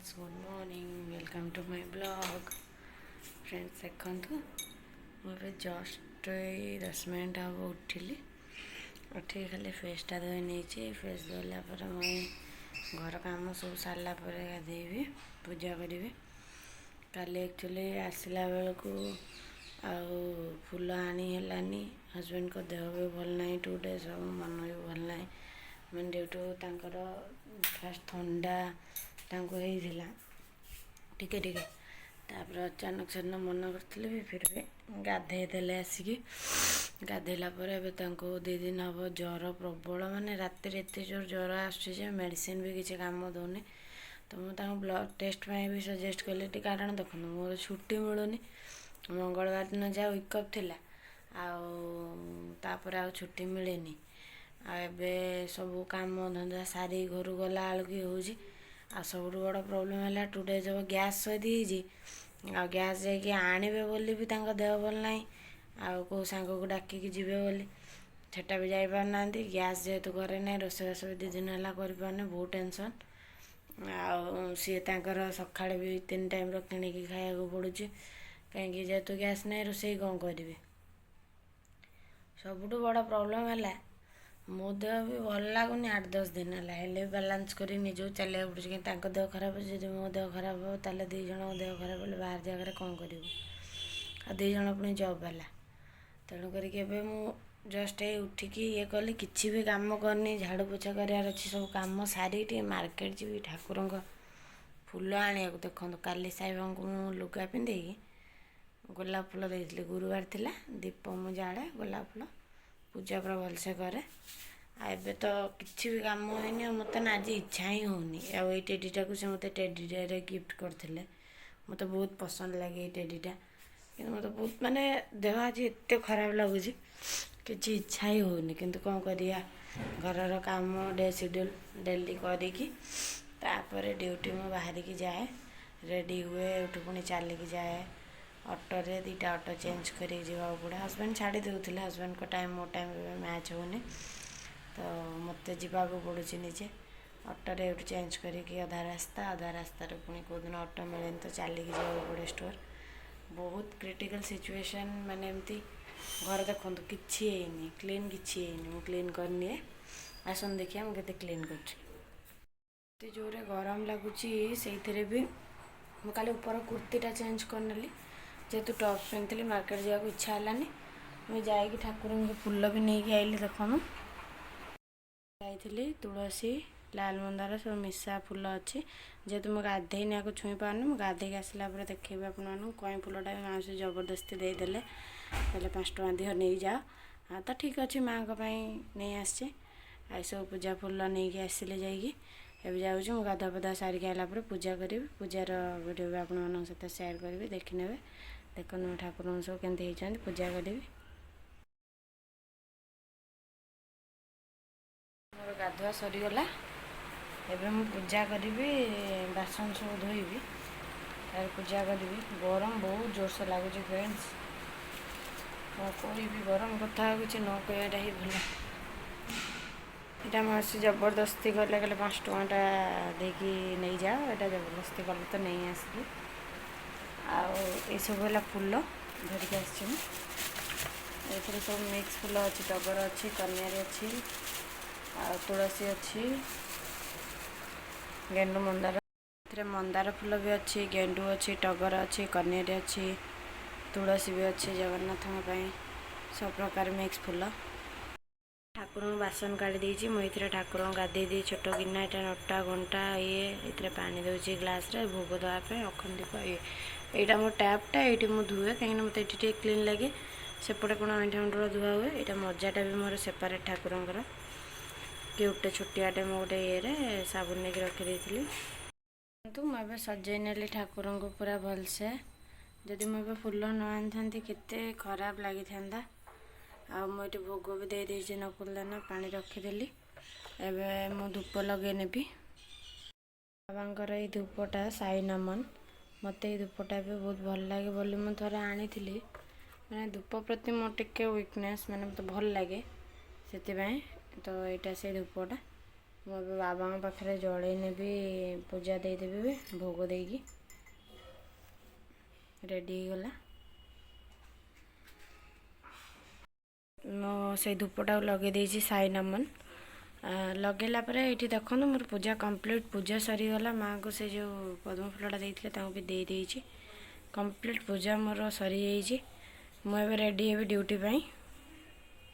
Friends good morning welcome to my blog. Friends देखु मुझे just 10 minute हम उठिली उठिक खाली फेसटा धोई नहीं फेस धोला मुझे घर कम सब सारा गाधेबी पूजा करी। काली एक्चुअली आसला बेलू फूल आनी है हजबैंड को देह भी भल ना 2 डेज हम मन भी भल ना मैं ड्यूटू फास्ट थंडा टिके टिके तापर अचानक से मन करी भी फिर भी गाधे आसिक गाधेला 2 दिन हम ज्वर प्रबल माने राति एत जोर ज्वर आसे मेडिसिन भी किसी काम दौनी। तो मुझे ब्लड टेस्ट भी सजेस्ट कली कारण देखो मोर छुट्टी मिलूनी मंगलवार दिन जहाँ विकअप थी आपर छुट्टी मिले आबे सब काम धंदा सारी घर गला बेलू हो सब बड़ प्रोब्लेम है 2 डेज हम गैस सही गैस जाकि आणवे बोली भी देह भल ना आो सांग को डाकिकी जी सेटा भी जापारना गैस जेहेतु घरे ना रोषेबास भी 2 दिन है कर बहुत टेंशन सी सका भी 3 टाइम किणी खाया पड़ू कहीं जेहेतु गैस ना रोसे कौन करेंगे सबुठ बड़ प्रोब्लेम है मो देह भी भल लगुन 8-10 दिन है बालांस कर निजो चलिया पड़े कहीं देह खराब जब मो देह खराब हो ताले 2 जन देह खराब है बाहर जगह कौन कर 2 जन पुणी जॉब वाला तेणुक जस्ट उठिकी ये कली किसी भी काम करनी झाड़ू पोछा करार सब कम सारी मार्केट जी ठाकुर फूल आने देखो काली साईबा को मु लुगा पिंधे गोलाप फूल देती गुरुवार थिला दीप मु जाड़े गोलाप फूल पूजा पूरा भलसे करे एबे तो किसी भी काम होनी मत ना आज इच्छा ही होनी आई टेडीटा को से मत टेडीटा गिफ्ट करते मत बहुत पसंद लगे ये टेडीटा कि मत बहुत माने देह आज एत खराब लगुच कि इच्छा ही होनी किंतु कौन करिया घर काम डे शेड्यूल डेली करी ड्यूटी मु बाहर की जाए रेडी हुए उठू पुणी चलिकी जाए ऑटो रे 2टा ऑटो चेंज कर पड़े हजबैंड छाड़ी देते हजबैंड को टाइम मो टाइम मैच होनी तो मत जावाक पड़ू निजे ऑटो रे चेंज करके अधा रास्ता पुणी कौ दिन ऑटो मिले तो चलिकी जावाक पड़े स्टोर बहुत क्रिटिकल सिचुएशन माने एमती घर देखो कि क्लीन कि क्लीन करनी आसन देखिए मुझे क्लीन कर जोरे गरम लगुच से भी मुझे खाली ऊपर कुर्तीटा चेंज करनेली जेहेतु टॉप पिंधि मार्केट जावाक इच्छा है मुझे जाकि ठाकुर फूल भी नहीं आइली देखो जाइली तुलसी लाल मंदार सब मिशा फूल अच्छी जेहेतु मुझे गाधे आपको छुई पारनी मुझे गाधे आसला देखी आपको कई फूलटा भी माउसी जबरदस्ती देदेले पहले 5 टଙ୍କା दिह नहीं जाओ हाँ तो ठीक अच्छे माँ नहीं आसी सब पूजा फूल नहीं आसिले जाइए जाऊँ गाधा पधा सारिक आला पूजा करी पूजार वीडियो भी आपण सहित सेयार करी देखने देखो ठाकुर सब केमती पूजा करी मोर गाधुआ सरीगला एवं मु पूजा करी बासन सब धोइबी तार पूजा करी गरम बहुत जोर से लगुच फ्रेंड्स कोई भी गरम कथा कुछ न कहटा ही भल यहाँ मासी जबरदस्ती कले कहले 5 टଙ୍କା देकी नहीं जाओ यहाँ जबरदस्ती कले तो नहीं आसिकी सब है फूल धरिक आसी सब मिक्स फूल अच्छी टगर अच्छी कनियारी अच्छी तुलसी अच्छी गेंडु मंदार मंदार फूल भी अच्छी गेंडु अच्छी टगर अच्छी कनियारी अच्छी तुलसी भी अच्छी जगन्नाथ सब प्रकार मिक्स फूल ठाकुर बासन काढ़ी देती मुझे ठाकुर गाधे दी छोट गिना यहाँ नटा घंटा ये पानी दूसरी ग्लास रे भोग देवाई अखंड दीप यहाँ मो टैपटा ये मुझे धुए कहीं मत ये क्लीन लगे सेपटे कौन अंठा मंडल धुआ हुए यहाँ मजाटा भी मोर सेपारेट ठाकुर क्यूटे छोटियाटे मो गोटे ये साबुन नहीं रखी तो मुझे सजे नेली ठाकुर को पूरा भलसे जदि मुझे फूल न आनी था केते खराब लगी था मुझे भोग भी दे देती नकुलदाना पानी रखीदेली एवं मु धूप लगे नेबी बाबांकर ये धूपटा साई नमन मत ये धूपटा भी बहुत भल लगे बोली मुझे थोड़े आनी मैंने धूप प्रति मोर टिके वीकनेस मैंने मत भल लगे से तो यहाँ से धूपटा ମୁଁ ଏବେ ବାବାଙ୍କ ପାଖରେ ଜଳେଇ ନେବି, ପୂଜା ଦେଇଦେବି ବି, ଭୋଗ ଦେଇକି ରେଡ଼ି ହେଇଗଲା। ମୁଁ ସେଇ ଧୂପଟାକୁ ଲଗେଇ ଦେଇଛି ସାଇ ନମନ। ଲଗେଇଲା ପରେ ଏଇଠି ଦେଖନ୍ତୁ ମୋର ପୂଜା କମ୍ପ୍ଲିଟ୍, ପୂଜା ସରିଗଲା। ମାଆଙ୍କୁ ସେ ଯେଉଁ ପଦ୍ମ ଫୁଲଟା ଦେଇଥିଲେ ତାଙ୍କୁ ବି ଦେଇ ଦେଇଛି। କମ୍ପ୍ଲିଟ୍ ପୂଜା ମୋର ସରିଯାଇଛି। ମୁଁ ଏବେ ରେଡ଼ି ହେବି ଡ୍ୟୁଟି ପାଇଁ।